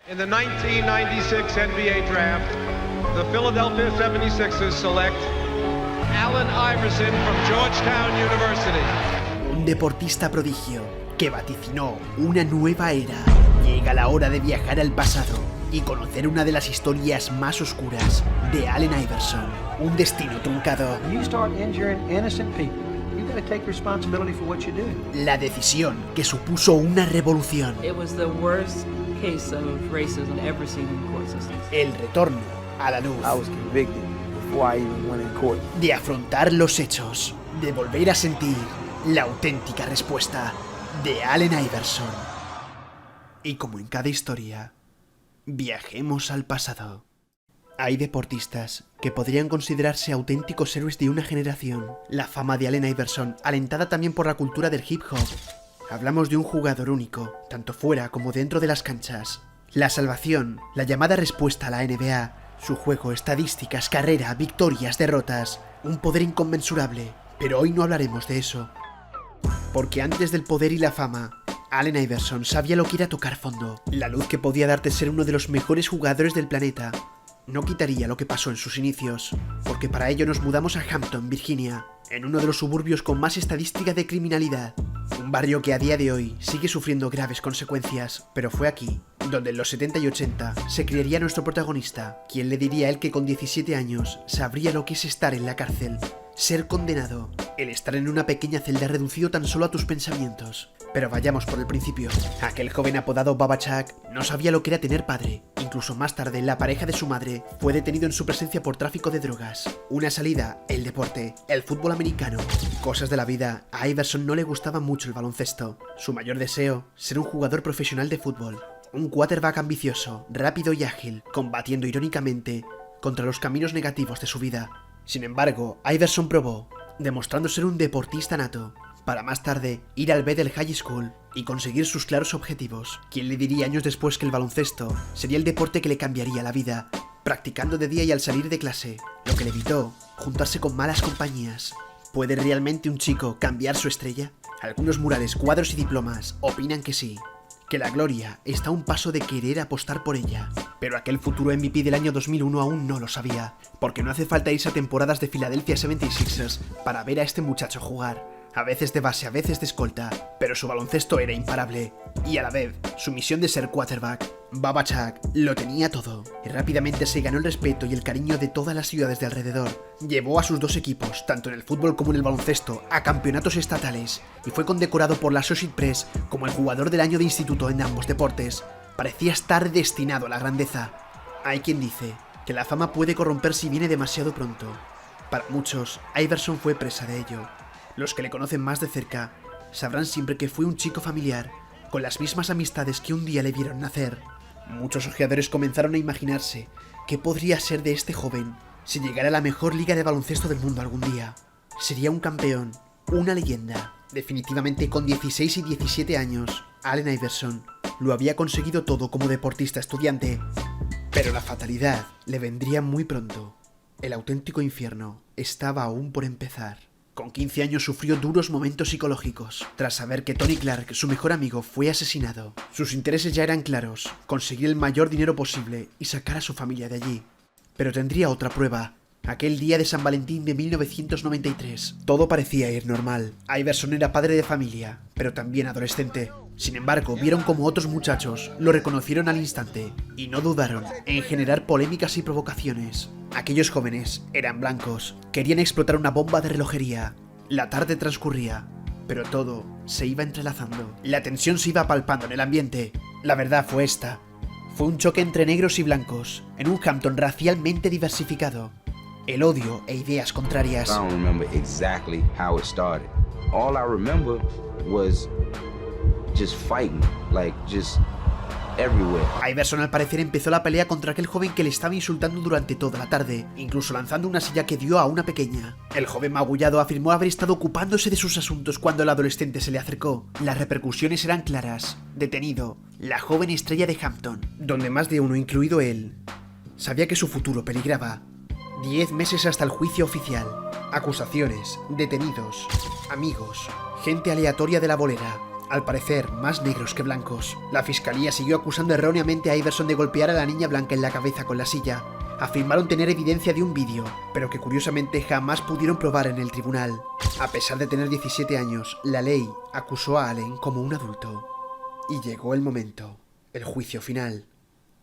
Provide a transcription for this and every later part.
In the 1996 NBA Draft, the Philadelphia 76ers select Allen Iverson from Georgetown University. Un deportista prodigio que vaticinó una nueva era. Llega la hora de viajar al pasado y conocer una de las historias más oscuras de Allen Iverson. Un destino truncado. La decisión que supuso una revolución. El retorno a la luz. De afrontar los hechos. De volver a sentir la auténtica respuesta de Allen Iverson. Y como en cada historia, viajemos al pasado. Hay deportistas que podrían considerarse auténticos héroes de una generación. La fama de Allen Iverson, alentada también por la cultura del hip hop. Hablamos de un jugador único, tanto fuera como dentro de las canchas. La salvación, la llamada respuesta a la NBA, su juego, estadísticas, carrera, victorias, derrotas, un poder inconmensurable. Pero hoy no hablaremos de eso. Porque antes del poder y la fama, Allen Iverson sabía lo que era tocar fondo. La luz que podía darte ser uno de los mejores jugadores del planeta no quitaría lo que pasó en sus inicios, porque para ello nos mudamos a Hampton, Virginia, en uno de los suburbios con más estadística de criminalidad. Un barrio que a día de hoy sigue sufriendo graves consecuencias, pero fue aquí, donde en los 70 y 80 se criaría nuestro protagonista. ¿Quién le diría a él que con 17 años sabría lo que es estar en la cárcel? Ser condenado, el estar en una pequeña celda reducido tan solo a tus pensamientos. Pero vayamos por el principio. Aquel joven apodado Baba Chuck no sabía lo que era tener padre. Incluso más tarde, la pareja de su madre fue detenido en su presencia por tráfico de drogas. Una salida, el deporte, el fútbol americano. Cosas de la vida, a Iverson no le gustaba mucho el baloncesto. Su mayor deseo, ser un jugador profesional de fútbol. Un quarterback ambicioso, rápido y ágil, combatiendo irónicamente contra los caminos negativos de su vida. Sin embargo, Iverson probó, demostrando ser un deportista nato, para más tarde ir al Bethel High School y conseguir sus claros objetivos. ¿Quién le diría años después que el baloncesto sería el deporte que le cambiaría la vida? Practicando de día y al salir de clase, lo que le evitó juntarse con malas compañías. ¿Puede realmente un chico cambiar su estrella? Algunos murales, cuadros y diplomas opinan que sí, que la gloria está a un paso de querer apostar por ella. Pero aquel futuro MVP del año 2001 aún no lo sabía, porque no hace falta irse a temporadas de Philadelphia 76ers para ver a este muchacho jugar. A veces de base, a veces de escolta, pero su baloncesto era imparable. Y a la vez, su misión de ser quarterback. Baba Chuck lo tenía todo, y rápidamente se ganó el respeto y el cariño de todas las ciudades de alrededor. Llevó a sus dos equipos, tanto en el fútbol como en el baloncesto, a campeonatos estatales, y fue condecorado por la Associated Press como el jugador del año de instituto en ambos deportes. Parecía estar destinado a la grandeza. Hay quien dice que la fama puede corromper si viene demasiado pronto. Para muchos, Iverson fue presa de ello. Los que le conocen más de cerca sabrán siempre que fue un chico familiar, con las mismas amistades que un día le vieron nacer. Muchos ojeadores comenzaron a imaginarse qué podría ser de este joven si llegara a la mejor liga de baloncesto del mundo algún día. Sería un campeón, una leyenda. Definitivamente con 16 y 17 años, Allen Iverson lo había conseguido todo como deportista estudiante. Pero la fatalidad le vendría muy pronto. El auténtico infierno estaba aún por empezar. Con 15 años sufrió duros momentos psicológicos, tras saber que Tony Clark, su mejor amigo, fue asesinado. Sus intereses ya eran claros, conseguir el mayor dinero posible y sacar a su familia de allí. Pero tendría otra prueba. Aquel día de San Valentín de 1993, todo parecía ir normal. Iverson era padre de familia, pero también adolescente. Sin embargo, vieron como otros muchachos lo reconocieron al instante y no dudaron en generar polémicas y provocaciones. Aquellos jóvenes eran blancos, querían explotar una bomba de relojería. La tarde transcurría, pero todo se iba entrelazando. La tensión se iba palpando en el ambiente. La verdad fue esta. Fue un choque entre negros y blancos, en un Hampton racialmente diversificado. El odio e ideas contrarias. I don't remember exactly how it started. All I remember was just fighting, like just everywhere. Iverson al parecer empezó la pelea contra aquel joven que le estaba insultando durante toda la tarde, incluso lanzando una silla que dio a una pequeña. El joven magullado afirmó haber estado ocupándose de sus asuntos cuando el adolescente se le acercó. Las repercusiones eran claras. Detenido, la joven estrella de Hampton, donde más de uno, incluido él, sabía que su futuro peligraba. 10 meses hasta el juicio oficial. Acusaciones, detenidos, amigos, gente aleatoria de la bolera. al parecer más negros que blancos. La fiscalía siguió acusando erróneamente a Iverson de golpear a la niña blanca en la cabeza con la silla. Afirmaron tener evidencia de un vídeo, pero que curiosamente jamás pudieron probar en el tribunal. A pesar de tener 17 años, la ley acusó a Allen como un adulto. Y llegó el momento, el juicio final.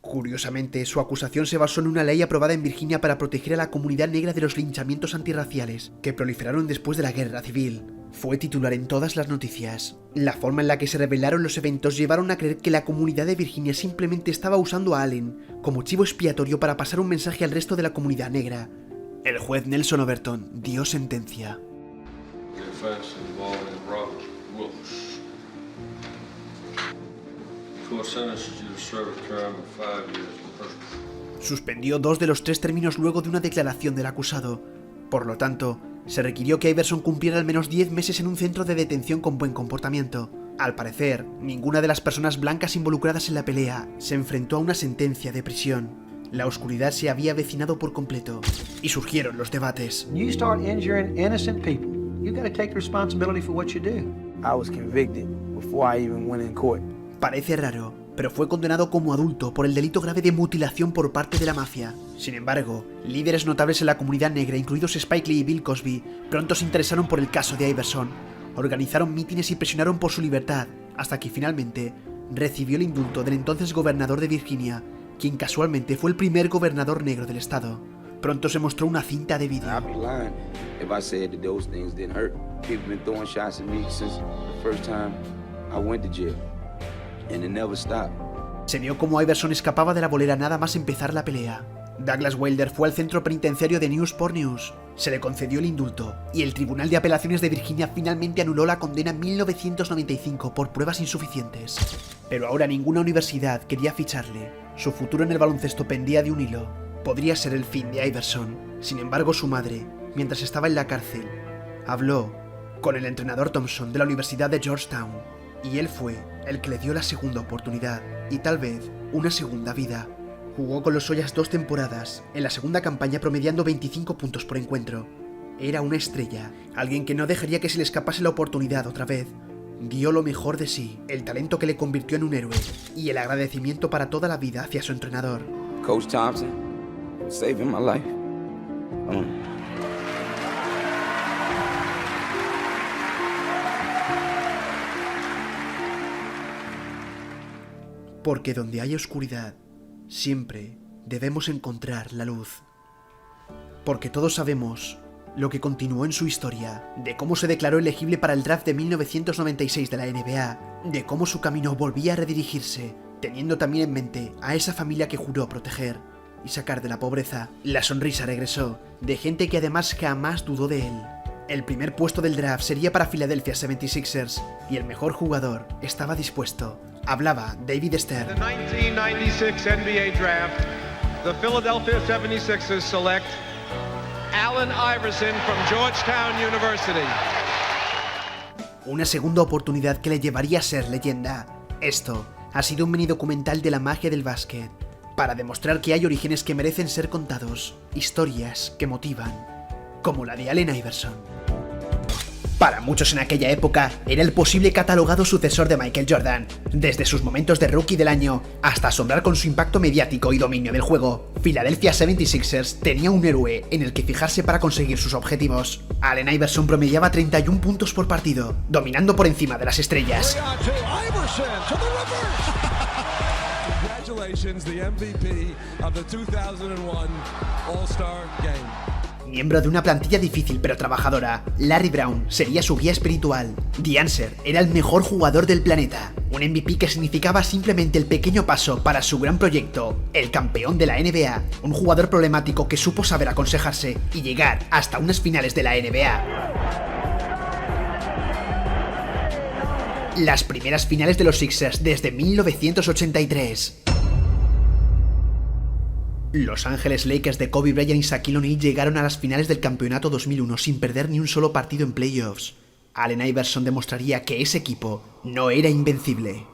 Curiosamente, su acusación se basó en una ley aprobada en Virginia para proteger a la comunidad negra de los linchamientos antirraciales que proliferaron después de la Guerra Civil. Fue titular en todas las noticias. La forma en la que se revelaron los eventos llevaron a creer que la comunidad de Virginia simplemente estaba usando a Allen como chivo expiatorio para pasar un mensaje al resto de la comunidad negra. El juez Nelson Overton dio sentencia. Suspendió 2 de los 3 términos luego de una declaración del acusado. Por lo tanto, se requirió que Iverson cumpliera al menos 10 meses en un centro de detención con buen comportamiento. Al parecer, ninguna de las personas blancas involucradas en la pelea se enfrentó a una sentencia de prisión. La oscuridad se había avecinado por completo, y surgieron los debates. You start injuring innocent people, you gotta take responsibility for what you do. I was convicted before I even went in court. Parece raro, pero fue condenado como adulto por el delito grave de mutilación por parte de la mafia. Sin embargo, líderes notables en la comunidad negra, incluidos Spike Lee y Bill Cosby, pronto se interesaron por el caso de Iverson. Organizaron mítines y presionaron por su libertad, hasta que finalmente recibió el indulto del entonces gobernador de Virginia, quien casualmente fue el primer gobernador negro del estado. Pronto se mostró una cinta de vídeo. I'd be lying if I said that those things didn't hurt. People been throwing shots at me since the first time I went to jail, and it never stopped. Se vio cómo Iverson escapaba de la bolera nada más empezar la pelea. Douglas Wilder fue al centro penitenciario de Newsport News. Se le concedió el indulto, y el Tribunal de Apelaciones de Virginia finalmente anuló la condena en 1995 por pruebas insuficientes. Pero ahora ninguna universidad quería ficharle. Su futuro en el baloncesto pendía de un hilo. Podría ser el fin de Iverson. Sin embargo, su madre, mientras estaba en la cárcel, habló con el entrenador Thompson de la Universidad de Georgetown, y él fue el que le dio la segunda oportunidad, y tal vez una segunda vida. Jugó con los Hoyas 2 temporadas, en la segunda campaña promediando 25 puntos por encuentro. Era una estrella, alguien que no dejaría que se le escapase la oportunidad otra vez. Dio lo mejor de sí, el talento que le convirtió en un héroe, y el agradecimiento para toda la vida hacia su entrenador. Coach Thompson, saving my life. Porque donde hay oscuridad, siempre debemos encontrar la luz. Porque todos sabemos lo que continuó en su historia, de cómo se declaró elegible para el draft de 1996 de la NBA, de cómo su camino volvía a redirigirse, teniendo también en mente a esa familia que juró proteger y sacar de la pobreza. La sonrisa regresó, de gente que además jamás dudó de él. El primer puesto del draft sería para Philadelphia 76ers, y el mejor jugador estaba dispuesto. Hablaba David Stern. The 1996 NBA Draft, the Philadelphia 76ers select Allen Iverson from Georgetown University. Una segunda oportunidad que le llevaría a ser leyenda. Esto ha sido un mini documental de la magia del básquet, para demostrar que hay orígenes que merecen ser contados, historias que motivan, como la de Allen Iverson. Para muchos en aquella época, era el posible catalogado sucesor de Michael Jordan, desde sus momentos de rookie del año hasta asombrar con su impacto mediático y dominio del juego. Philadelphia 76ers tenía un héroe en el que fijarse para conseguir sus objetivos. Allen Iverson promediaba 31 puntos por partido, dominando por encima de las estrellas. Congratulations, the MVP of the 2001 All-Star Game. Miembro de una plantilla difícil pero trabajadora, Larry Brown sería su guía espiritual. The Answer era el mejor jugador del planeta, un MVP que significaba simplemente el pequeño paso para su gran proyecto, el campeón de la NBA, un jugador problemático que supo saber aconsejarse y llegar hasta unas finales de la NBA. Las primeras finales de los Sixers desde 1983. Los Ángeles Lakers de Kobe Bryant y Shaquille O'Neal llegaron a las finales del campeonato 2001 sin perder ni un solo partido en playoffs. Allen Iverson demostraría que ese equipo no era invencible.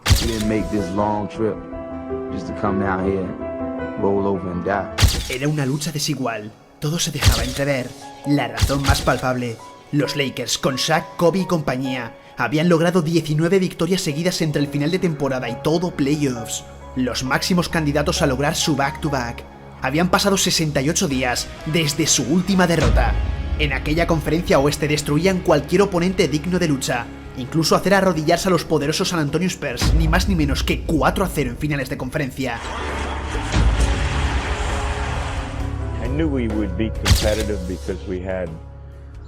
Era una lucha desigual, todo se dejaba entrever. La razón más palpable, los Lakers con Shaq, Kobe y compañía Habían logrado 19 victorias seguidas entre el final de temporada y todo playoffs, los máximos candidatos a lograr su back-to-back. Habían pasado 68 días desde su última derrota. En aquella conferencia oeste destruían cualquier oponente digno de lucha, incluso hacer arrodillarse a los poderosos San Antonio Spurs, ni más ni menos que 4-0 en finales de conferencia. I knew we would be competitive because we had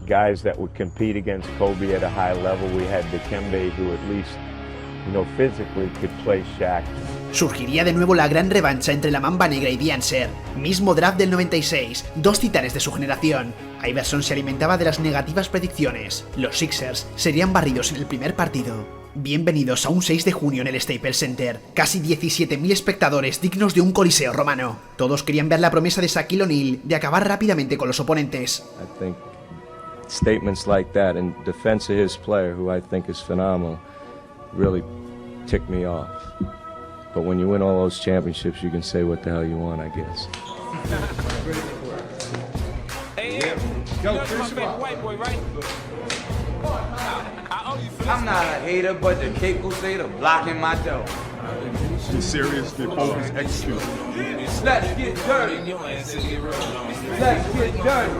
guys that would compete against Kobe at a high level. We had Dikembe, who at least, physically could play Shaq. Surgiría de nuevo la gran revancha entre la Mamba Negra y D'Anser. Mismo draft del 96, dos titanes de su generación. Iverson se alimentaba de las negativas predicciones. Los Sixers serían barridos en el primer partido. Bienvenidos a un 6 de junio en el Staples Center. Casi 17.000 espectadores dignos de un coliseo romano. Todos querían ver la promesa de Shaquille O'Neal de acabar rápidamente con los oponentes. I think statements like that in defense of his player, who I think is phenomenal, really tick me off. But when you win all those championships, you can say what the hell you want, I guess. I'm not a hater, but the cake will say the block in my dough. Be serious, the opponent's execute. Let's get dirty. Let's get dirty.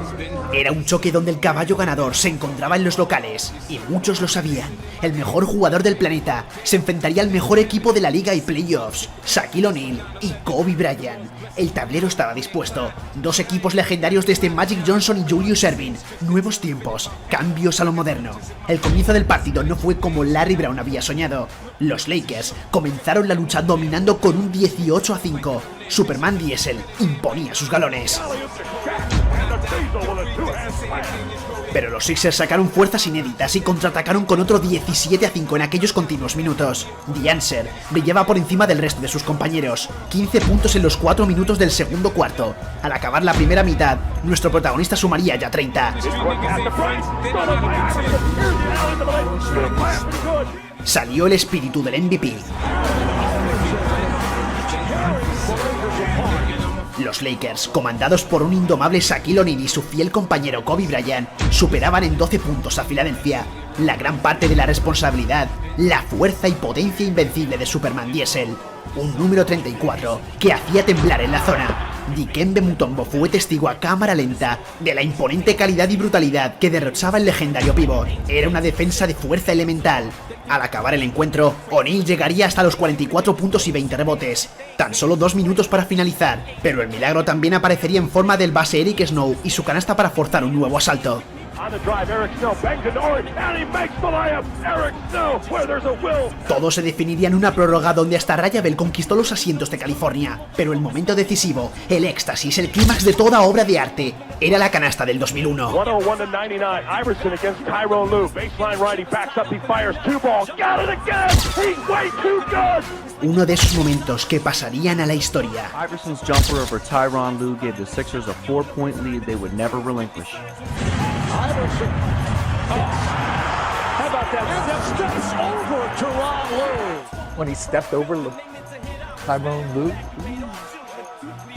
Era un choque donde el caballo ganador se encontraba en los locales, y muchos lo sabían. El mejor jugador del planeta se enfrentaría al mejor equipo de la liga y playoffs, Shaquille O'Neal y Kobe Bryant. El tablero estaba dispuesto. Dos equipos legendarios desde Magic Johnson y Julius Erving. Nuevos tiempos, cambios a lo moderno. El comienzo del partido no fue como Larry Brown había soñado. Los Lakers comenzaron la lucha dominando con un 18-5. Superman Diesel imponía sus galones. Pero los Sixers sacaron fuerzas inéditas y contraatacaron con otro 17-5 en aquellos continuos minutos. D'Anser brillaba por encima del resto de sus compañeros. 15 puntos en los 4 minutos del segundo cuarto. Al acabar la primera mitad, nuestro protagonista sumaría ya 30. Salió el espíritu del MVP. Los Lakers, comandados por un indomable Shaquille O'Neal y su fiel compañero Kobe Bryant, superaban en 12 puntos a Filadelfia. La gran parte de la responsabilidad, la fuerza y potencia invencible de Superman Diesel. Un número 34 que hacía temblar en la zona. Dikembe Mutombo fue testigo a cámara lenta de la imponente calidad y brutalidad que derrochaba el legendario pívot. Era una defensa de fuerza elemental. Al acabar el encuentro, O'Neal llegaría hasta los 44 puntos y 20 rebotes. Tan solo 2 minutos para finalizar, pero el milagro también aparecería en forma del base Eric Snow y su canasta para forzar un nuevo asalto. Todo se definiría en una prórroga donde hasta Raya Bell conquistó los asientos de California. Pero el momento decisivo, el éxtasis, el clímax de toda obra de arte, era la canasta del 2001. Uno de esos momentos que pasarían a la historia. Iverson's jumper over Tyronn Lue gave the Sixers a 4-point lead they would never relinquish. Iverson. How about that? Steps over Tyronn Lue. When he stepped over Tyronn Lue,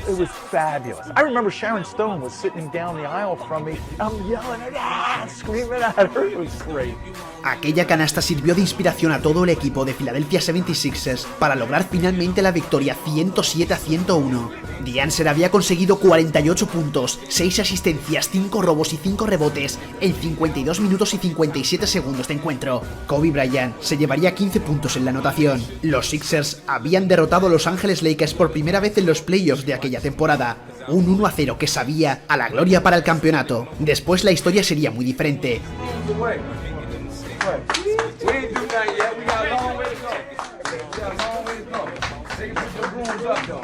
it was fabulous. I remember Sharon Stone was sitting down the aisle from me. I'm yelling at her, screaming at her. It was great. Aquella canasta sirvió de inspiración a todo el equipo de Philadelphia 76ers para lograr finalmente la victoria 107-101. D'Anser había conseguido 48 puntos, 6 asistencias, 5 robos y 5 rebotes en 52 minutos y 57 segundos de encuentro. Kobe Bryant se llevaría 15 puntos en la anotación. Los Sixers habían derrotado a Los Ángeles Lakers por primera vez en los playoffs de aquella temporada. Un 1-0 que sabía a la gloria para el campeonato. Después la historia sería muy diferente. We ain't do nothing yet. We got a long way to go. We got a long way to go. They can put the brooms up, though.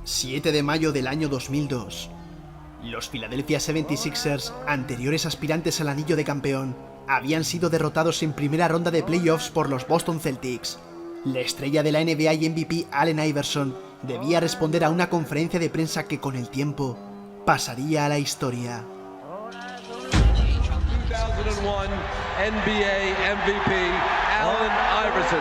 7 de mayo del año 2002. Los Philadelphia 76ers, anteriores aspirantes al anillo de campeón, habían sido derrotados en primera ronda de playoffs por los Boston Celtics. La estrella de la NBA y MVP Allen Iverson debía responder a una conferencia de prensa que con el tiempo pasaría a la historia. 2001 NBA MVP Allen Iverson.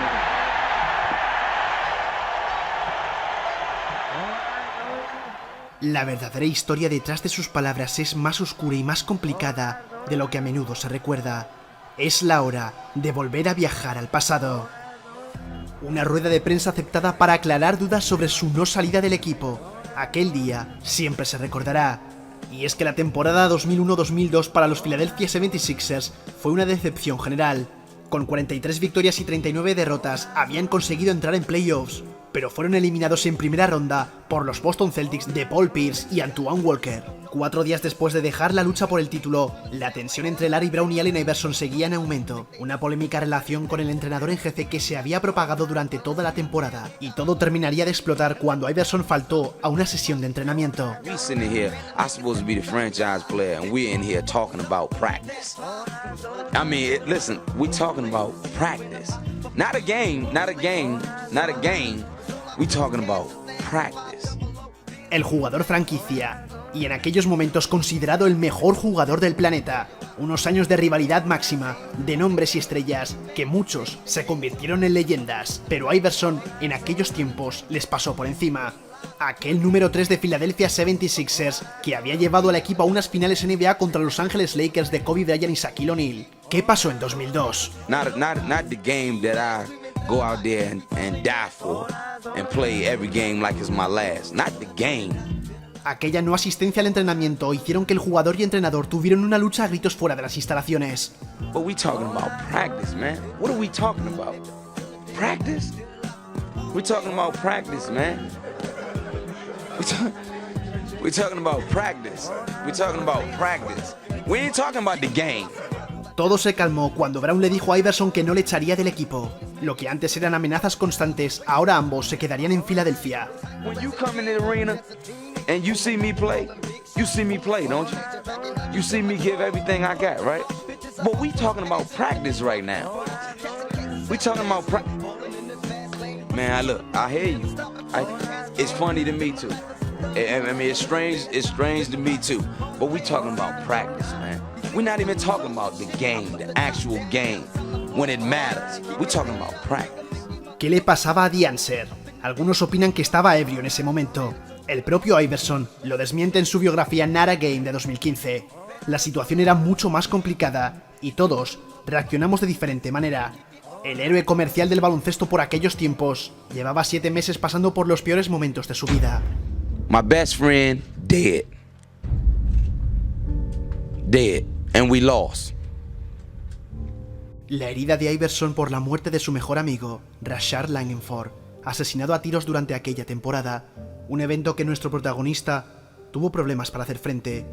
La verdadera historia detrás de sus palabras es más oscura y más complicada de lo que a menudo se recuerda. Es la hora de volver a viajar al pasado. Una rueda de prensa aceptada para aclarar dudas sobre su no salida del equipo. Aquel día siempre se recordará. Y es que la temporada 2001-2002 para los Philadelphia 76ers fue una decepción general. Con 43 victorias y 39 derrotas habían conseguido entrar en playoffs, pero fueron eliminados en primera ronda por los Boston Celtics de Paul Pierce y Antoine Walker. 4 días después de dejar la lucha por el título, la tensión entre Larry Brown y Allen Iverson seguía en aumento. Una polémica relación con el entrenador en jefe que se había propagado durante toda la temporada. Y todo terminaría de explotar cuando Iverson faltó a una sesión de entrenamiento. We sitting here, I'm supposed to be the franchise player, and we're in here talking about practice. I mean, listen, we're talking about practice. Not a game, not a game, not a game. We're talking about practice. El jugador franquicia, y en aquellos momentos considerado el mejor jugador del planeta. Unos años de rivalidad máxima, de nombres y estrellas, que muchos se convirtieron en leyendas, pero Iverson en aquellos tiempos les pasó por encima. Aquel número 3 de Philadelphia 76ers que había llevado al equipo a unas finales NBA contra Los Angeles Lakers de Kobe Bryant y Shaquille O'Neal. ¿Qué pasó en 2002? Not the game that I go out there and die for and play every game like it's my last. Not the game. Aquella no asistencia al entrenamiento hicieron que el jugador y entrenador tuvieran una lucha a gritos fuera de las instalaciones. But we talking about practice, man. What are we talking about? Practice? We're talking about practice, man. We're talking about practice. We're talking about practice. We ain't talking about the game. Todo se calmó cuando Brown le dijo a Iverson que no le echaría del equipo. Lo que antes eran amenazas constantes, ahora ambos se quedarían en Filadelfia. When you come in the arena and you see me play, don't you? You see me give everything I got, right? But we talking about practice right now. We talking about practice. Man, look, I hear you. It's funny to me too. I mean, it's strange to me too. But we talking about practice, man. We're not even talking about the game, the actual game, when it matters. We're talking about practice. ¿Qué le pasaba a D'Anser? Algunos opinan que estaba ebrio en ese momento. El propio Iverson lo desmiente en su biografía Not a Game de 2015. La situación era mucho más complicada y todos reaccionamos de diferente manera. El héroe comercial del baloncesto por aquellos tiempos llevaba 7 meses pasando por los peores momentos de su vida. My best friend dead. Dead. And we lost. La herida de Iverson por la muerte de su mejor amigo, Rashard Langenford, asesinado a tiros durante aquella temporada, un evento que nuestro protagonista tuvo problemas para hacer frente.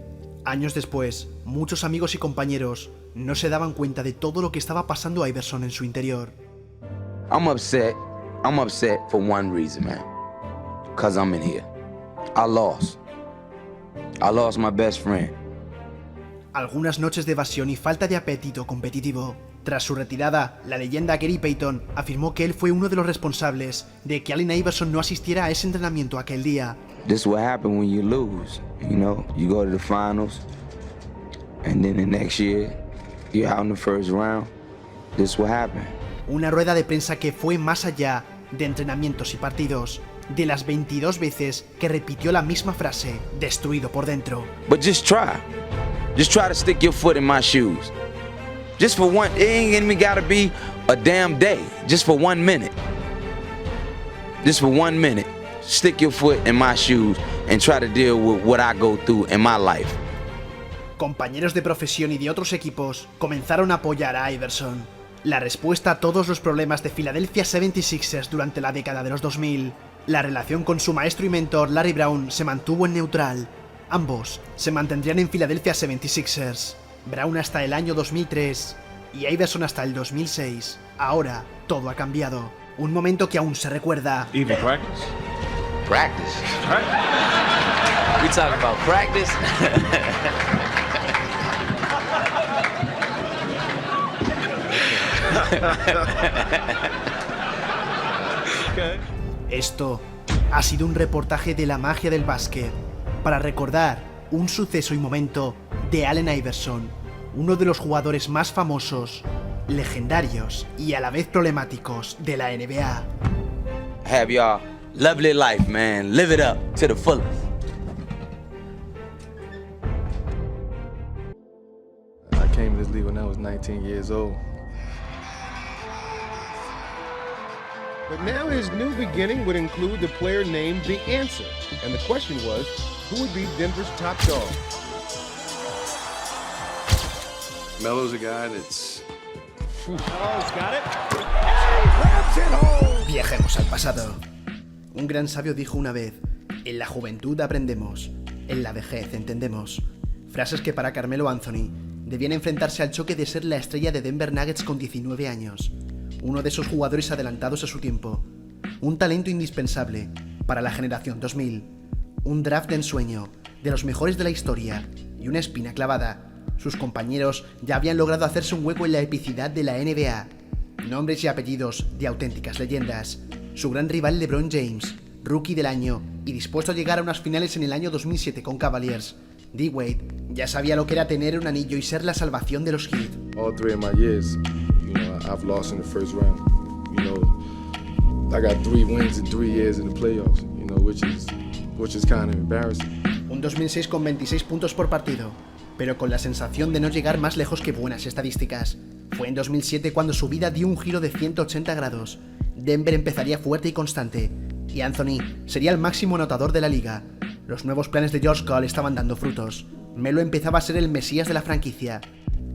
Años después, muchos amigos y compañeros no se daban cuenta de todo lo que estaba pasando a Iverson en su interior. I'm upset for one reason, man. Because I'm in here. I lost my best friend. Algunas noches de evasión y falta de apetito competitivo. Tras su retirada, la leyenda Gary Payton afirmó que él fue uno de los responsables de que Allen Iverson no asistiera a ese entrenamiento aquel día. This is what happens when you lose. You know, you go to the finals, and then the next year, you're out in the first round. This is what happened. Una rueda de prensa que fue más allá de entrenamientos y partidos. De las 22 veces que repitió la misma frase, destruido por dentro. But just try. Just try to stick your foot in my shoes. Just for one, it ain't even gotta be a damn day. Just for 1 minute. Just for 1 minute. Stick your foot in my shoes and try to deal with what I go through in my life. Compañeros de profesión y de otros equipos comenzaron a apoyar a Iverson. La respuesta a todos los problemas de Philadelphia 76ers durante la década de los 2000. La relación con su maestro y mentor Larry Brown se mantuvo en neutral. Ambos se mantendrían en Philadelphia 76ers. Brown hasta el año 2003 y Iverson hasta el 2006. Ahora todo ha cambiado. Un momento que aún se recuerda. Even practice? Practice? We talking about practice? Esto ha sido un reportaje de la magia del básquet para recordar un suceso y momento de Allen Iverson, uno de los jugadores más famosos, legendarios y a la vez problemáticos de la NBA. Have y'all lovely life, man. Live it up to the fullest. 19 years old. But now his new beginning would include the player named The Answer. And the question was, who would be Denver's top dog? Melo's a guy that's... Melo's got it. Viajemos al pasado. Un gran sabio dijo una vez: en la juventud aprendemos, en la vejez entendemos. Frases que para Carmelo Anthony debían enfrentarse al choque de ser la estrella de Denver Nuggets con 19 años, uno de esos jugadores adelantados a su tiempo, un talento indispensable para la generación 2000, un draft de ensueño, de los mejores de la historia y una espina clavada. Sus compañeros ya habían logrado hacerse un hueco en la epicidad de la NBA. Nombres y apellidos de auténticas leyendas. Su gran rival LeBron James, rookie del año y dispuesto a llegar a unas finales en el año 2007 con Cavaliers. D-Wade ya sabía lo que era tener un anillo y ser la salvación de los Heat. All 3 of my years, I've lost in the first round. I got 3 wins in 3 years in the playoffs, which is kind of embarrassing. Un 2006 con 26 puntos por partido, pero con la sensación de no llegar más lejos que buenas estadísticas. Fue en 2007 cuando su vida dio un giro de 180 grados. Denver empezaría fuerte y constante, y Anthony sería el máximo anotador de la liga. Los nuevos planes de George Karl estaban dando frutos. Melo empezaba a ser el mesías de la franquicia.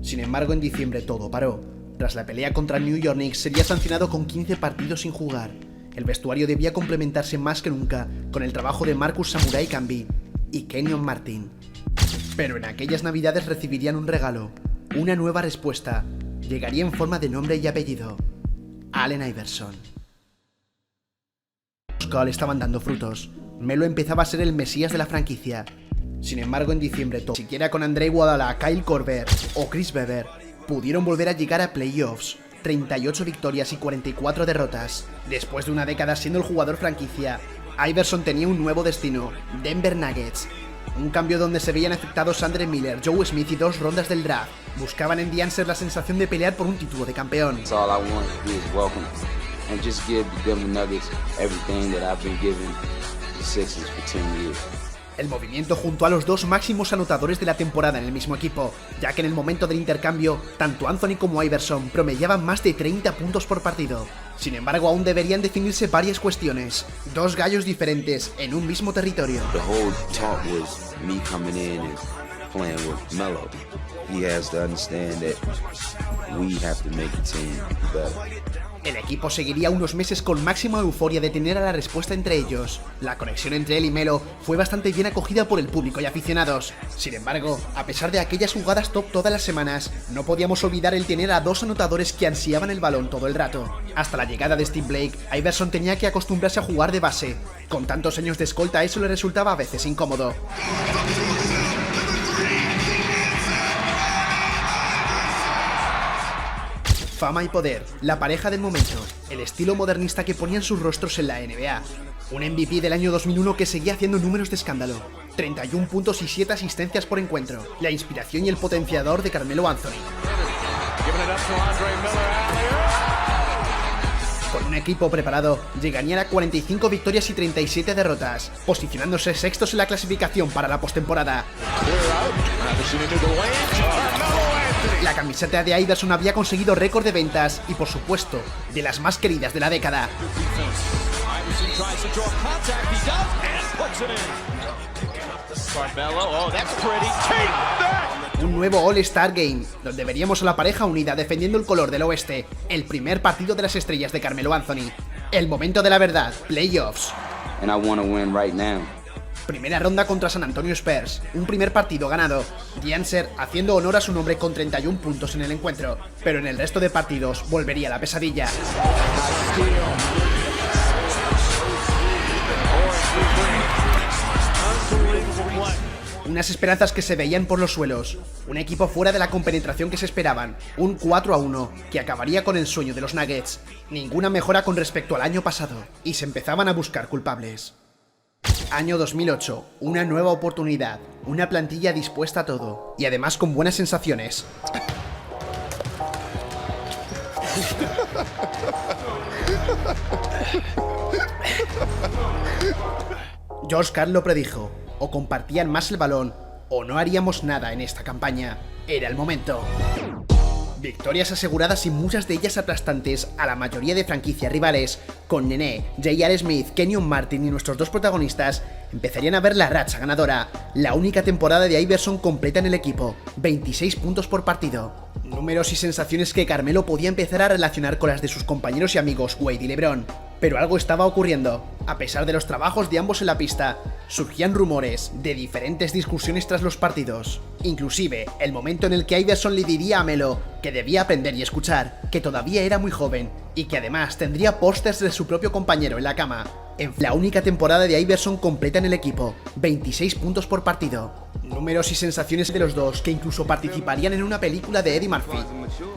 Sin embargo, en diciembre todo paró. Tras la pelea contra New York Knicks, sería sancionado con 15 partidos sin jugar. El vestuario debía complementarse más que nunca con el trabajo de Marcus Samurai Camby y Kenyon Martin. Pero en aquellas navidades recibirían un regalo, una nueva respuesta. Llegaría en forma de nombre y apellido: Allen Iverson. Los Call estaban dando frutos. Melo empezaba a ser el mesías de la franquicia. Sin embargo, en diciembre todo, siquiera con Andre Iguodala, Kyle Korver o Chris Webber, pudieron volver a llegar a playoffs. 38 victorias y 44 derrotas. Después de una década siendo el jugador franquicia, Iverson tenía un nuevo destino: Denver Nuggets. Un cambio donde se veían afectados Andre Miller, Joe Smith y 2 rondas del draft. Buscaban en The Answer la sensación de pelear por un título de campeón. All I want to do is welcome and just give the Denver Nuggets everything that I've been giving the Sixers for 10 years. El movimiento junto a los 2 máximos anotadores de la temporada en el mismo equipo, ya que en el momento del intercambio, tanto Anthony como Iverson promediaban más de 30 puntos por partido. Sin embargo, aún deberían definirse varias cuestiones. 2 gallos diferentes en un mismo territorio. The whole talk was me coming in and playing with Melo. He has to understand that we have to make the team better. El equipo seguiría unos meses con máxima euforia de tener a la respuesta entre ellos. La conexión entre él y Melo fue bastante bien acogida por el público y aficionados. Sin embargo, a pesar de aquellas jugadas top todas las semanas, no podíamos olvidar el tener a 2 anotadores que ansiaban el balón todo el rato. Hasta la llegada de Steve Blake, Iverson tenía que acostumbrarse a jugar de base. Con tantos años de escolta, eso le resultaba a veces incómodo. Fama y poder, la pareja del momento, el estilo modernista que ponían sus rostros en la NBA. Un MVP del año 2001 que seguía haciendo números de escándalo. 31 puntos y 7 asistencias por encuentro. La inspiración y el potenciador de Carmelo Anthony. Con un equipo preparado, llegarían a 45 victorias y 37 derrotas, posicionándose sextos en la clasificación para la postemporada. La camiseta de Iverson había conseguido récord de ventas y, por supuesto, de las más queridas de la década. Un nuevo All-Star Game, donde veríamos a la pareja unida defendiendo el color del oeste. El primer partido de las estrellas de Carmelo Anthony. El momento de la verdad, playoffs. And I want to win right now. Primera ronda contra San Antonio Spurs, un primer partido ganado. The Answer haciendo honor a su nombre con 31 puntos en el encuentro, pero en el resto de partidos volvería la pesadilla. Unas esperanzas que se veían por los suelos, un equipo fuera de la compenetración que se esperaban, un 4-1 que acabaría con el sueño de los Nuggets, ninguna mejora con respecto al año pasado, y se empezaban a buscar culpables. Año 2008, una nueva oportunidad, una plantilla dispuesta a todo, y además con buenas sensaciones. George Karl lo predijo, o compartían más el balón, o no haríamos nada en esta campaña. Era el momento. Victorias aseguradas y muchas de ellas aplastantes a la mayoría de franquicias rivales. Con Nene, J.R. Smith, Kenyon Martin y nuestros dos protagonistas empezarían a ver la racha ganadora. La única temporada de Iverson completa en el equipo, 26 puntos por partido. Números y sensaciones que Carmelo podía empezar a relacionar con las de sus compañeros y amigos Wade y LeBron. Pero algo estaba ocurriendo. A pesar de los trabajos de ambos en la pista, surgían rumores de diferentes discusiones tras los partidos. Inclusive, el momento en el que Iverson le diría a Melo que debía aprender y escuchar, que todavía era muy joven, y que además tendría pósters de su propio compañero en la cama. En la única temporada de Iverson completa en el equipo, 26 puntos por partido. Números y sensaciones de los dos que incluso participarían en una película de Eddie Murphy.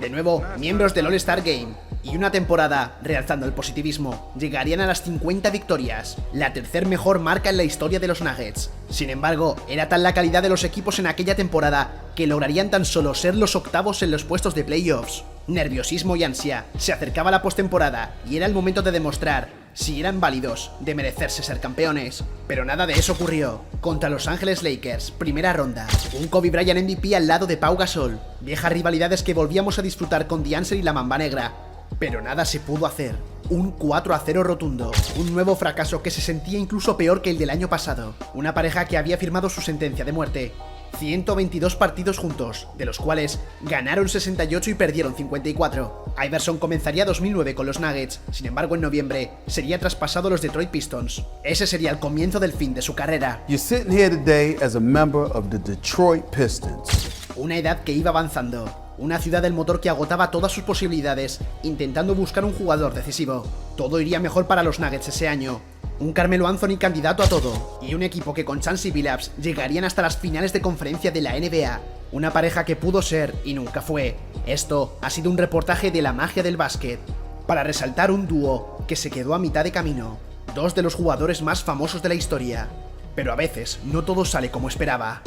De nuevo, miembros del All-Star Game. Y una temporada, realzando el positivismo, llegarían a las 50 victorias, la tercer mejor marca en la historia de los Nuggets. Sin embargo, era tal la calidad de los equipos en aquella temporada que lograrían tan solo ser los octavos en los puestos de playoffs. Nerviosismo y ansia, se acercaba la postemporada y era el momento de demostrar si eran válidos de merecerse ser campeones. Pero nada de eso ocurrió. Contra Los Ángeles Lakers, primera ronda, un Kobe Bryant MVP al lado de Pau Gasol, viejas rivalidades que volvíamos a disfrutar con D'Angelo y la Mamba Negra. Pero nada se pudo hacer. Un 4-0 rotundo, un nuevo fracaso que se sentía incluso peor que el del año pasado. Una pareja que había firmado su sentencia de muerte. 122 partidos juntos, de los cuales ganaron 68 y perdieron 54. Iverson comenzaría 2009 con los Nuggets, sin embargo en noviembre sería traspasado a los Detroit Pistons. Ese sería el comienzo del fin de su carrera. You're sitting here today as a member of the Detroit Pistons. Una edad que iba avanzando. Una ciudad del motor que agotaba todas sus posibilidades, intentando buscar un jugador decisivo. Todo iría mejor para los Nuggets ese año. Un Carmelo Anthony candidato a todo, y un equipo que con Chauncey Billups llegarían hasta las finales de conferencia de la NBA. Una pareja que pudo ser y nunca fue. Esto ha sido un reportaje de la magia del básquet, para resaltar un dúo que se quedó a mitad de camino. Dos de los jugadores más famosos de la historia. Pero a veces no todo sale como esperaba.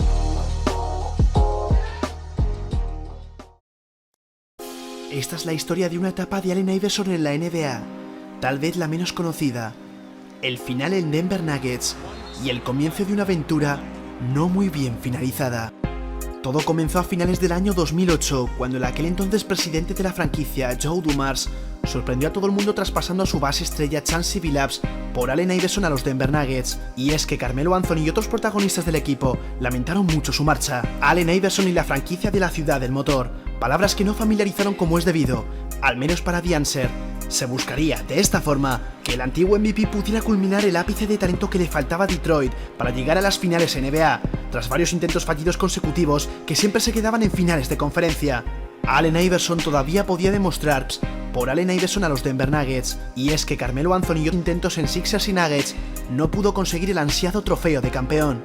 Esta es la historia de una etapa de Allen Iverson en la NBA, tal vez la menos conocida. El final en Denver Nuggets y el comienzo de una aventura no muy bien finalizada. Todo comenzó a finales del año 2008, cuando el aquel entonces presidente de la franquicia, Joe Dumars, sorprendió a todo el mundo traspasando a su base estrella Chauncey Billups por Allen Iverson a los Denver Nuggets. Y es que Carmelo Anthony y otros protagonistas del equipo lamentaron mucho su marcha. Allen Iverson y la franquicia de la ciudad del motor, palabras que no familiarizaron como es debido, al menos para D'Angelo. Se buscaría, de esta forma, que el antiguo MVP pudiera culminar el ápice de talento que le faltaba a Detroit para llegar a las finales NBA, tras varios intentos fallidos consecutivos que siempre se quedaban en finales de conferencia. Allen Iverson todavía podía demostrar por Allen Iverson a los Denver Nuggets, y es que Carmelo Anthony y otros intentos en Sixers y Nuggets no pudo conseguir el ansiado trofeo de campeón.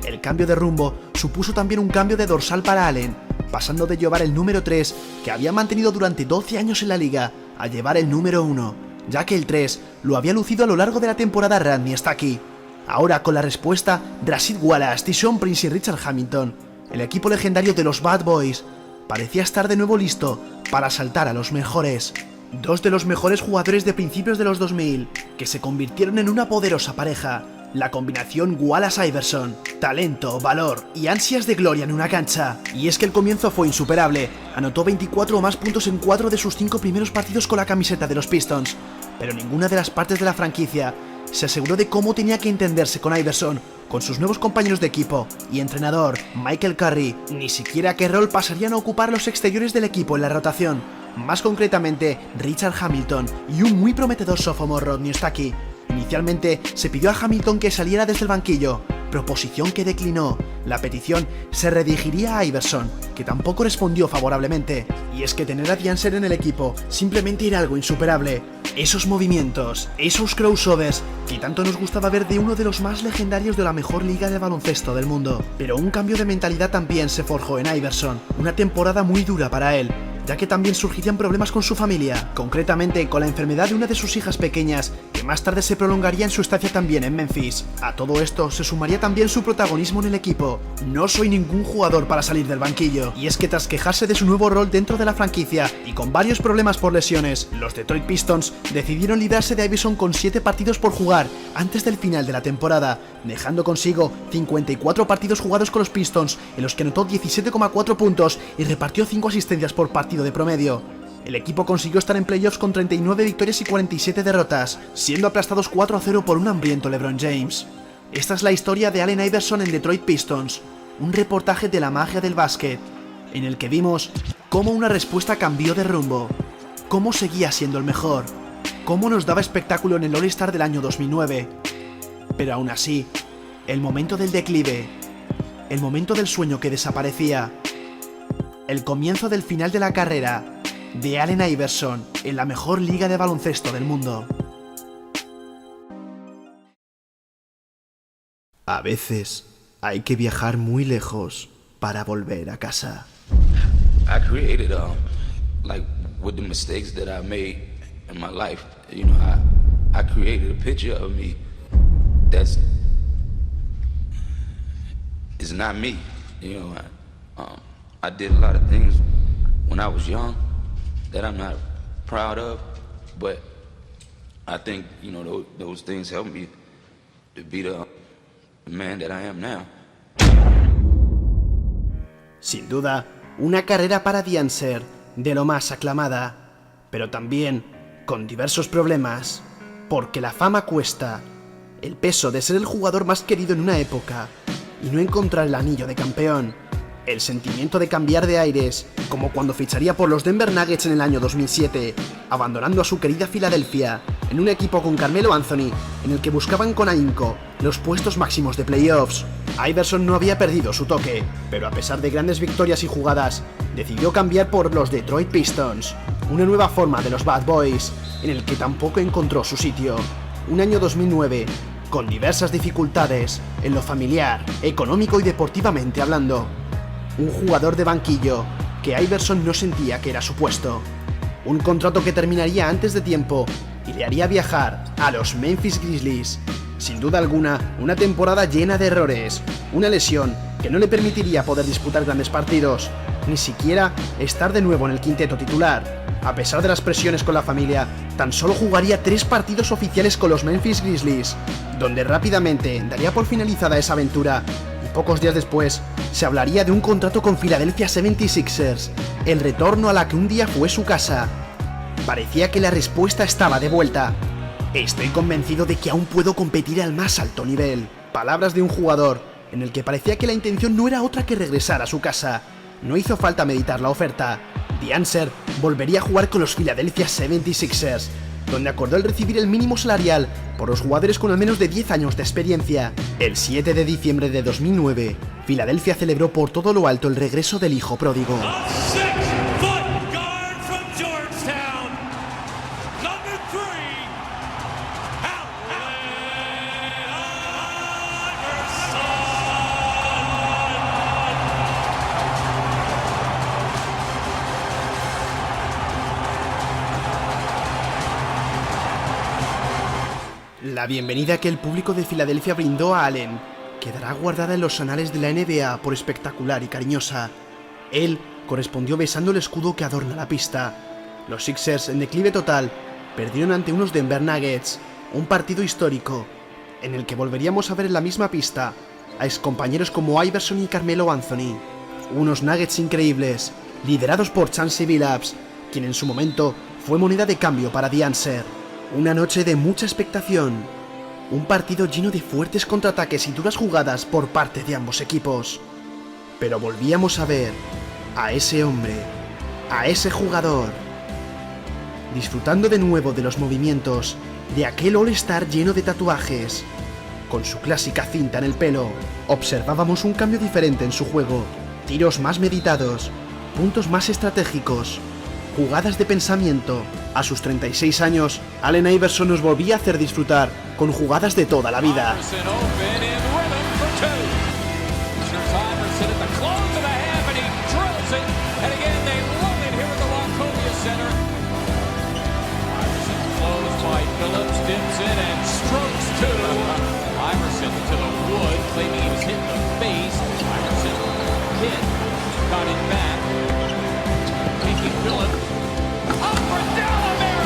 El cambio de rumbo supuso también un cambio de dorsal para Allen, pasando de llevar el número 3, que había mantenido durante 12 años en la liga, a llevar el número 1, ya que el 3 lo había lucido a lo largo de la temporada Rodney Stuckey. Ahora con la respuesta, Rasheed Wallace, Tishon Prince y Richard Hamilton, el equipo legendario de los Bad Boys, parecía estar de nuevo listo para asaltar a los mejores. Dos de los mejores jugadores de principios de los 2000, que se convirtieron en una poderosa pareja. La combinación Wallace-Iverson, talento, valor y ansias de gloria en una cancha. Y es que el comienzo fue insuperable. Anotó 24 o más puntos en 4 de sus 5 primeros partidos con la camiseta de los Pistons. Pero ninguna de las partes de la franquicia se aseguró de cómo tenía que entenderse con Iverson, con sus nuevos compañeros de equipo y entrenador, Michael Curry, ni siquiera qué rol pasarían a ocupar los exteriores del equipo en la rotación. Más concretamente, Richard Hamilton y un muy prometedor sophomore Rodney Stuckey. Inicialmente se pidió a Hamilton que saliera desde el banquillo, proposición que declinó. La petición se redirigiría a Iverson, que tampoco respondió favorablemente. Y es que tener a D'Angelo en el equipo simplemente era algo insuperable. Esos movimientos, esos crossovers que tanto nos gustaba ver de uno de los más legendarios de la mejor liga de baloncesto del mundo. Pero un cambio de mentalidad también se forjó en Iverson, una temporada muy dura para él, ya que también surgirían problemas con su familia, concretamente con la enfermedad de una de sus hijas pequeñas, que más tarde se prolongaría en su estancia también en Memphis. A todo esto se sumaría también su protagonismo en el equipo. No soy ningún jugador para salir del banquillo, y es que tras quejarse de su nuevo rol dentro de la franquicia y con varios problemas por lesiones, los Detroit Pistons decidieron librarse de Iverson con 7 partidos por jugar antes del final de la temporada, dejando consigo 54 partidos jugados con los Pistons, en los que anotó 17,4 puntos y repartió 5 asistencias por partido de promedio. El equipo consiguió estar en playoffs con 39 victorias y 47 derrotas, siendo aplastados 4-0 por un hambriento LeBron James. Esta es la historia de Allen Iverson en Detroit Pistons, un reportaje de la magia del básquet, en el que vimos cómo una respuesta cambió de rumbo, cómo seguía siendo el mejor, cómo nos daba espectáculo en el All-Star del año 2009. Pero aún así, el momento del declive, el momento del sueño que desaparecía, el comienzo del final de la carrera de Allen Iverson en la mejor liga de baloncesto del mundo. A veces hay que viajar muy lejos para volver a casa. I created, like with the mistakes that I made in my life, you know, I created a picture of me that's is not me. You know, I did a lot of things when I was young that I'm not proud of, but I think, you know, those things helped me to be the man that I am now. Sin duda, una carrera para Dancer de lo más aclamada, pero también con diversos problemas, porque la fama cuesta, el peso de ser el jugador más querido en una época y no encontrar el anillo de campeón, el sentimiento de cambiar de aires, como cuando ficharía por los Denver Nuggets en el año 2007, abandonando a su querida Filadelfia, en un equipo con Carmelo Anthony, en el que buscaban con ahínco los puestos máximos de playoffs. Iverson no había perdido su toque, pero a pesar de grandes victorias y jugadas, decidió cambiar por los Detroit Pistons, una nueva forma de los Bad Boys, en el que tampoco encontró su sitio. Un año 2009, con diversas dificultades, en lo familiar, económico y deportivamente hablando. Un jugador de banquillo que Iverson no sentía que era su puesto. Un contrato que terminaría antes de tiempo y le haría viajar a los Memphis Grizzlies. Sin duda alguna, una temporada llena de errores, una lesión que no le permitiría poder disputar grandes partidos, ni siquiera estar de nuevo en el quinteto titular. A pesar de las presiones con la familia, tan solo jugaría 3 partidos oficiales con los Memphis Grizzlies, donde rápidamente daría por finalizada esa aventura. Pocos días después, se hablaría de un contrato con Philadelphia 76ers, el retorno a la que un día fue su casa. Parecía que la respuesta estaba de vuelta. Estoy convencido de que aún puedo competir al más alto nivel. Palabras de un jugador en el que parecía que la intención no era otra que regresar a su casa. No hizo falta meditar la oferta. Dancer volvería a jugar con los Philadelphia 76ers, donde acordó el recibir el mínimo salarial por los jugadores con al menos de 10 años de experiencia. El 7 de diciembre de 2009, Filadelfia celebró por todo lo alto el regreso del hijo pródigo. La bienvenida que el público de Filadelfia brindó a Allen quedará guardada en los anales de la NBA por espectacular y cariñosa. Él correspondió besando el escudo que adorna la pista. Los Sixers, en declive total, perdieron ante unos Denver Nuggets, un partido histórico, en el que volveríamos a ver en la misma pista a excompañeros como Iverson y Carmelo Anthony. Unos Nuggets increíbles, liderados por Chauncey Billups, quien en su momento fue moneda de cambio para Dancer. Una noche de mucha expectación, un partido lleno de fuertes contraataques y duras jugadas por parte de ambos equipos. Pero volvíamos a ver a ese hombre, a ese jugador, disfrutando de nuevo de los movimientos de aquel All-Star lleno de tatuajes. Con su clásica cinta en el pelo, observábamos un cambio diferente en su juego, tiros más meditados, puntos más estratégicos, jugadas de pensamiento. A sus 36 años, Allen Iverson nos volvía a hacer disfrutar con jugadas de toda la vida. Billups dips in. claiming he was hit in the face. Iverson hit, got it back. Pinky Phillips. Up for Delamere.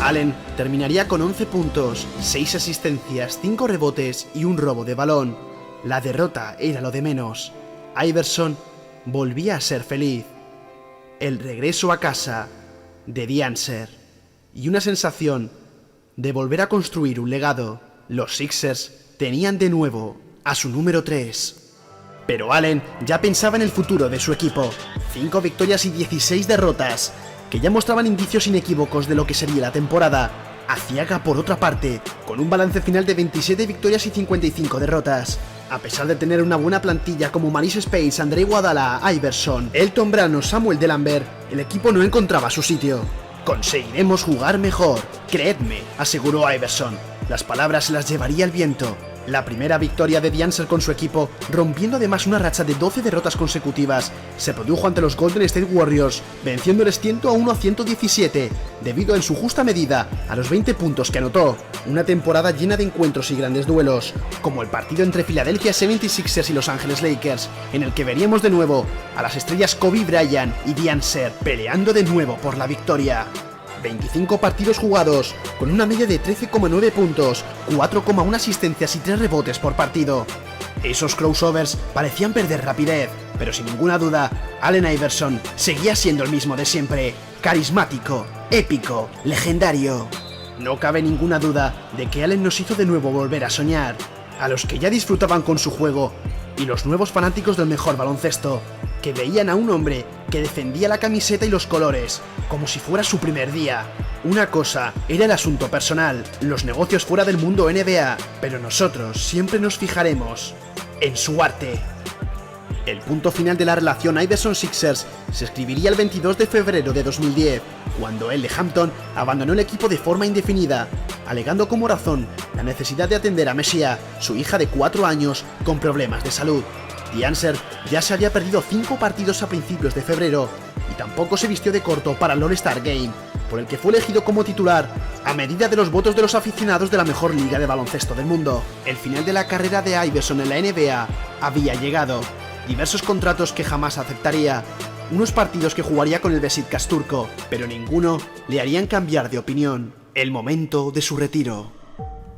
Allen terminaría con 11 puntos, 6 asistencias, 5 rebotes y un robo de balón. La derrota era lo de menos. Iverson volvía a ser feliz. El regreso a casa de The Answer y una sensación de volver a construir un legado. Los Sixers tenían de nuevo a su número 3. Pero Allen ya pensaba en el futuro de su equipo. 5 victorias y 16 derrotas, que ya mostraban indicios inequívocos de lo que sería la temporada. Aciaga, por otra parte, con un balance final de 27 victorias y 55 derrotas. A pesar de tener una buena plantilla como Marquese Space, Andre Iguodala, Iverson, Elton Brand o Samuel Delamere, el equipo no encontraba su sitio. Conseguiremos jugar mejor, creedme, aseguró Iverson. Las palabras se las llevaría el viento. La primera victoria de The Answer con su equipo, rompiendo además una racha de 12 derrotas consecutivas, se produjo ante los Golden State Warriors, venciéndoles 101-117, debido en su justa medida a los 20 puntos que anotó. Una temporada llena de encuentros y grandes duelos, como el partido entre Philadelphia 76ers y Los Ángeles Lakers, en el que veríamos de nuevo a las estrellas Kobe Bryant y The Answer peleando de nuevo por la victoria. 25 partidos jugados, con una media de 13,9 puntos, 4,1 asistencias y 3 rebotes por partido. Esos crossovers parecían perder rapidez, pero sin ninguna duda, Allen Iverson seguía siendo el mismo de siempre, carismático, épico, legendario. No cabe ninguna duda de que Allen nos hizo de nuevo volver a soñar, a los que ya disfrutaban con su juego, y los nuevos fanáticos del mejor baloncesto, que veían a un hombre que defendía la camiseta y los colores, como si fuera su primer día. Una cosa era el asunto personal, los negocios fuera del mundo NBA, pero nosotros siempre nos fijaremos en su arte. El punto final de la relación Iverson-Sixers se escribiría el 22 de febrero de 2010, cuando el de Hampton abandonó el equipo de forma indefinida, alegando como razón la necesidad de atender a Messiah, su hija de 4 años, con problemas de salud. The Answer ya se había perdido 5 partidos a principios de febrero y tampoco se vistió de corto para el All-Star Game, por el que fue elegido como titular a medida de los votos de los aficionados de la mejor liga de baloncesto del mundo. El final de la carrera de Iverson en la NBA había llegado. Diversos contratos que jamás aceptaría, unos partidos que jugaría con el Beşiktaş turco, pero ninguno le harían cambiar de opinión. El momento de su retiro.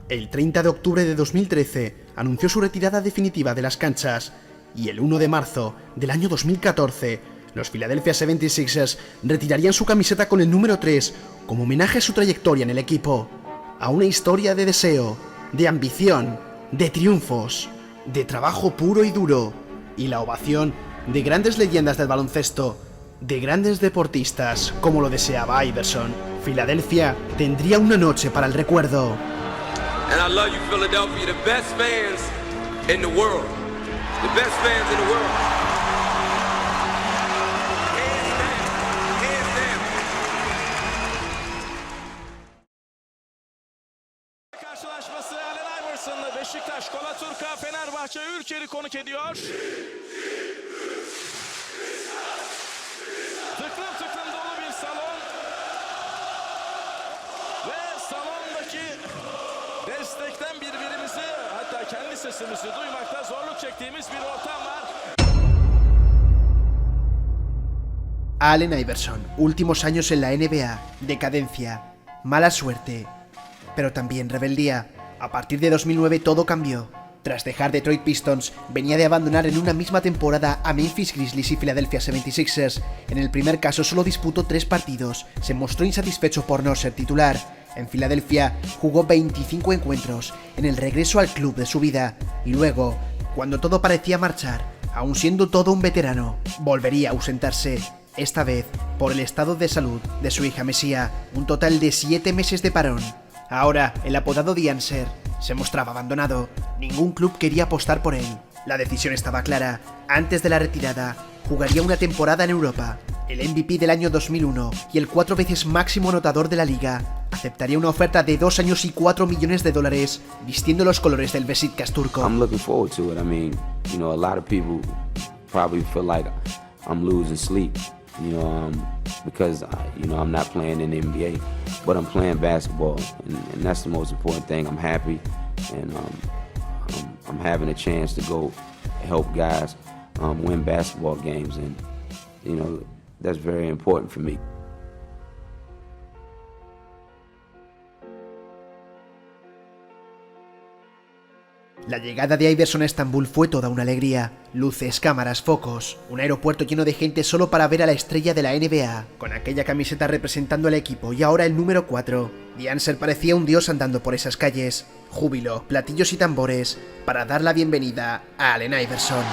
El 30 de octubre de 2013 anunció su retirada definitiva de las canchas, y el 1 de marzo del año 2014, los Philadelphia 76ers retirarían su camiseta con el número 3 como homenaje a su trayectoria en el equipo, a una historia de deseo, de ambición, de triunfos, de trabajo puro y duro, y la ovación de grandes leyendas del baloncesto, de grandes deportistas como lo deseaba Iverson. Filadelfia tendría una noche para el recuerdo. And I love you, Philadelphia, the best fans in the world. The best fans in the world. Karşılaşması Allen Iverson'la Beşiktaş Kolaturka Fenerbahçe Ülker'i konuk ediyor. Tıklım tıklım dolu bir salon ve salondaki destekten birbirimizi, hatta kendi sesimizi duymakta zorluk çektiğimiz bir ortam var. Allen Iverson, últimos años en la NBA, decadencia, mala suerte, pero también rebeldía. A partir de 2009 todo cambió. Tras dejar Detroit Pistons, venía de abandonar en una misma temporada a Memphis Grizzlies y Philadelphia 76ers. En el primer caso solo disputó 3 partidos, se mostró insatisfecho por no ser titular. En Filadelfia jugó 25 encuentros, en el regreso al club de su vida, y luego, cuando todo parecía marchar, aun siendo todo un veterano, volvería a ausentarse. Esta vez por el estado de salud de su hija Messiah, un total de 7 meses de parón. Ahora, el apodado The Answer se mostraba abandonado, ningún club quería apostar por él. La decisión estaba clara, antes de la retirada, jugaría una temporada en Europa. El MVP del año 2001 y el 4 veces máximo anotador de la liga, aceptaría una oferta de 2 años y $4 millones vistiendo los colores del Beşiktaş turco. I'm looking forward to it. I mean, you know, a lot of people probably feel like I'm losing sleep. You know, because you know, I'm not playing in the NBA, but I'm playing basketball, and that's the most important thing. I'm happy, and having a chance to go help guys win basketball games, and you know, that's very important for me. La llegada de Iverson a Estambul fue toda una alegría. Luces, cámaras, focos, un aeropuerto lleno de gente solo para ver a la estrella de la NBA, con aquella camiseta representando al equipo y ahora el número 4. The Answer parecía un dios andando por esas calles. Júbilo, platillos y tambores para dar la bienvenida a Allen Iverson.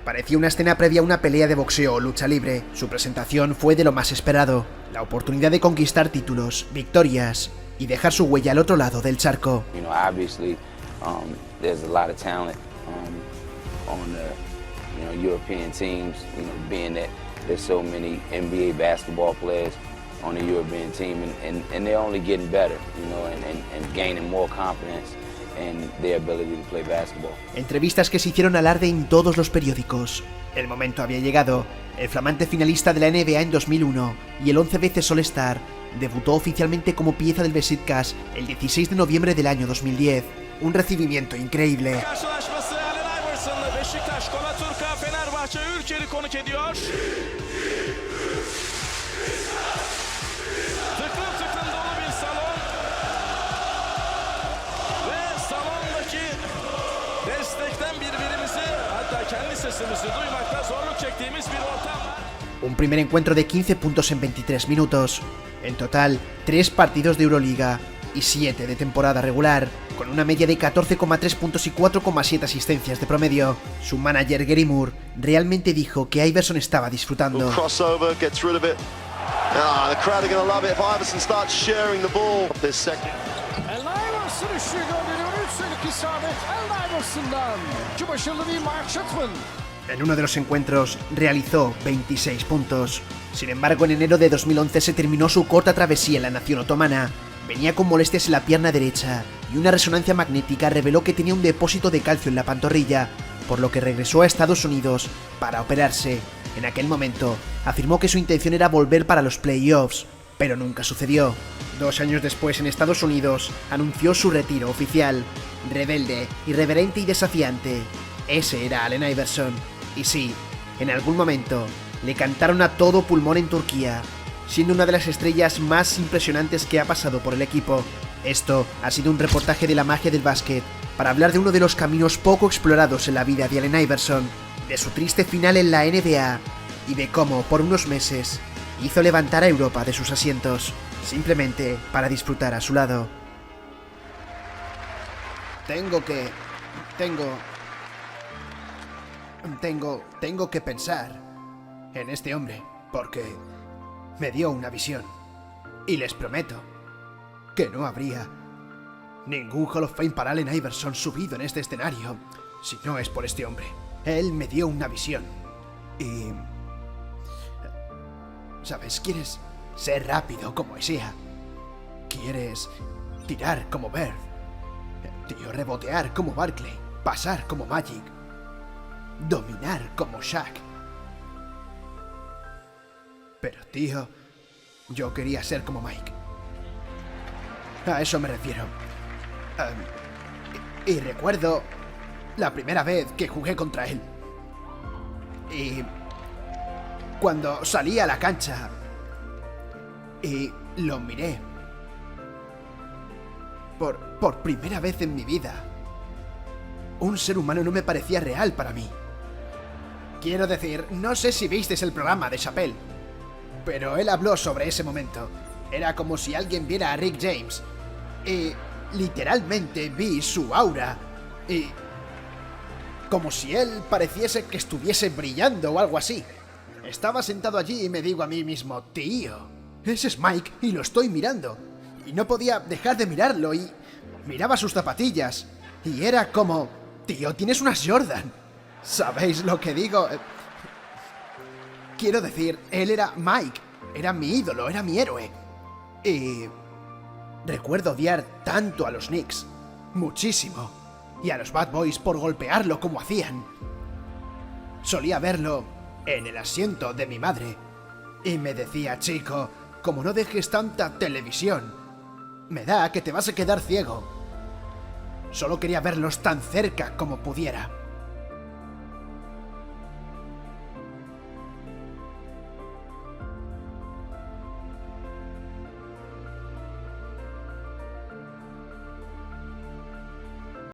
Parecía una escena previa a una pelea de boxeo o lucha libre. Su presentación fue de lo más esperado. La oportunidad de conquistar títulos, victorias y dejar su huella al otro lado del charco. You know, obviously, there's a lot of talent on the European teams. You know, being that there's so many NBA basketball players on the European team, and they're only getting better, you know, and gaining more confidence in their ability to play basketball. Entrevistas que se hicieron alarde en todos los periódicos. El momento había llegado. El flamante finalista de la NBA en 2001 y el 11 veces All-Star debutó oficialmente como pieza del Beşiktaş el 16 de noviembre del año 2010. Un recibimiento increíble. Un primer encuentro de 15 puntos en 23 minutos. En total, 3 partidos de Euroliga y 7 de temporada regular, con una media de 14,3 puntos y 4,7 asistencias de promedio. Su manager Gary Moore realmente dijo que Iverson estaba disfrutando. En uno de los encuentros realizó 26 puntos. Sin embargo, en enero de 2011 se terminó su corta travesía en la nación otomana. Venía con molestias en la pierna derecha y una resonancia magnética reveló que tenía un depósito de calcio en la pantorrilla, por lo que regresó a Estados Unidos para operarse. En aquel momento, afirmó que su intención era volver para los playoffs, pero nunca sucedió. 2 años después, en Estados Unidos, anunció su retiro oficial. Rebelde, irreverente y desafiante. Ese era Allen Iverson. Y sí, en algún momento le cantaron a todo pulmón en Turquía, siendo una de las estrellas más impresionantes que ha pasado por el equipo. Esto ha sido un reportaje de la magia del básquet, para hablar de uno de los caminos poco explorados en la vida de Allen Iverson, de su triste final en la NBA y de cómo, por unos meses, hizo levantar a Europa de sus asientos, simplemente para disfrutar a su lado. Tengo que pensar en este hombre, porque me dio una visión. Y les prometo que no habría ningún Hall of Fame para Allen Iverson subido en este escenario si no es por este hombre. Él me dio una visión. Y... ¿sabes? Quieres ser rápido como Isaiah. Quieres tirar como Bird. Tío, rebotear como Barkley. Pasar como Magic. Dominar como Shaq. Pero tío, yo quería ser como Mike. A eso me refiero. Y recuerdo la primera vez que jugué contra él. Y cuando salí a la cancha y lo miré por primera vez en mi vida, un ser humano no me parecía real para mí. Quiero decir, no sé si visteis el programa de Chappelle, pero él habló sobre ese momento. Era como si alguien viera a Rick James y literalmente vi su aura y como si él pareciese que estuviese brillando o algo así. Estaba sentado allí y me digo a mí mismo, tío, ese es Mike y lo estoy mirando. Y no podía dejar de mirarlo y miraba sus zapatillas y era como, tío, tienes unas Jordan. ¿Sabéis lo que digo? Quiero decir, él era Mike, era mi ídolo, era mi héroe. Y recuerdo odiar tanto a los Knicks, muchísimo, y a los Bad Boys por golpearlo como hacían. Solía verlo en el asiento de mi madre y me decía, chico, como no dejes tanta televisión, me da que te vas a quedar ciego. Solo quería verlos tan cerca como pudiera.